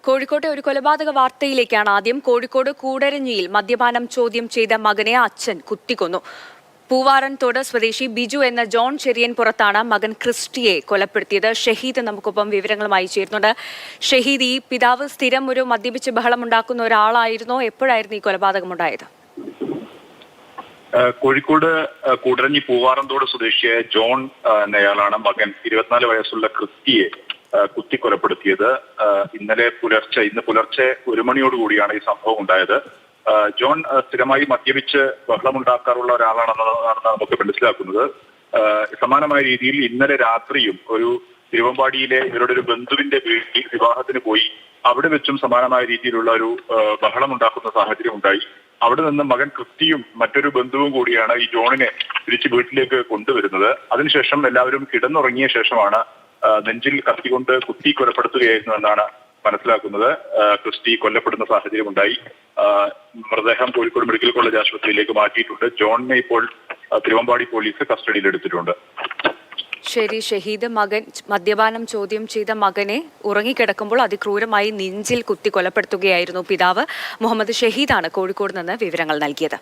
കോഴിക്കോട്ടെ ഒരു കൊലപാതക വാർത്തയിലേക്കാണ് ആദ്യം. കോഴിക്കോട് കൂടരഞ്ഞിയിൽ മദ്യപാനം ചോദ്യം ചെയ്ത മകനെ അച്ഛൻ കുത്തിക്കൊന്നു. പൂവാറൻതോട് സ്വദേശി ബിജു എന്ന ജോൺ ചെറിയൻ പുറത്താണ് മകൻ ക്രിസ്റ്റിയെ കൊലപ്പെടുത്തിയത്. ഷഹീദ് നമുക്കൊപ്പം വിവരങ്ങളുമായി ചേരുന്നുണ്ട്. ഷഹീദ്, ഈ പിതാവ് സ്ഥിരം ഒരു മദ്യപിച്ച് ബഹളമുണ്ടാക്കുന്ന ഒരാളായിരുന്നോ? എപ്പോഴായിരുന്നു ഈ കൊലപാതകമുണ്ടായത്? കോഴിക്കോട് കൂടരഞ്ഞി പൂവാറന്തോട് സ്വദേശിയായ ജോൺ എന്നയാളാണ് മകൻ 24 വയസ്സുള്ള ക്രിസ്റ്റിയെ കുത്തിക്കൊലപ്പെടുത്തിയത്. ഇന്ന് പുലർച്ചെ 1 മണിയോടുകൂടിയാണ് ഈ സംഭവം ഉണ്ടായത്. ജോൺ സ്ഥിരമായി മദ്യപിച്ച് ബഹളമുണ്ടാക്കാറുള്ള ഒരാളാണെന്നാണ് നമുക്ക് മനസ്സിലാക്കുന്നത്. സമാനമായ രീതിയിൽ ഇന്നലെ രാത്രിയും ഒരു തിരുവമ്പാടിയിലെ ഇവരുടെ ഒരു ബന്ധുവിന്റെ വീട്ടിൽ വിവാഹത്തിന് പോയി. അവിടെ വെച്ചും സമാനമായ രീതിയിലുള്ള ഒരു ബഹളമുണ്ടാക്കുന്ന സാഹചര്യം ഉണ്ടായി. അവിടെ നിന്ന് മകൻ ക്രിസ്റ്റിയും മറ്റൊരു ബന്ധുവും കൂടിയാണ് ഈ ജോണിനെ തിരിച്ച് വീട്ടിലേക്ക് കൊണ്ടുവരുന്നത്. അതിനുശേഷം എല്ലാവരും കിടന്നുറങ്ങിയ ശേഷമാണ് നെഞ്ചിൽ കത്തിക്കൊണ്ട് കുത്തി കൊലപ്പെടുത്തുകയായിരുന്നു എന്നാണ് മനസ്സിലാക്കുന്നത്. ക്രിസ്റ്റി കൊല്ലപ്പെടുന്ന സാഹചര്യം ഉണ്ടായി. മൃതദേഹം കോഴിക്കോട് മെഡിക്കൽ കോളേജ് ആശുപത്രിയിലേക്ക് മാറ്റിയിട്ടുണ്ട്. ജോണിനെ ഇപ്പോൾ തിരുവമ്പാടി പോലീസ് കസ്റ്റഡിയിൽ എടുത്തിട്ടുണ്ട്. ശരി ഷഹീദ്, മകൻ മദ്യപാനം ചോദ്യം ചെയ്ത മകനെ ഉറങ്ങിക്കിടക്കുമ്പോൾ അതിക്രൂരമായി നെഞ്ചിൽ കുത്തി കൊലപ്പെടുത്തുകയായിരുന്നു പിതാവ്. മുഹമ്മദ് ഷഹീദാണ് കോഴിക്കോട് നിന്ന് വിവരങ്ങൾ നൽകിയത്.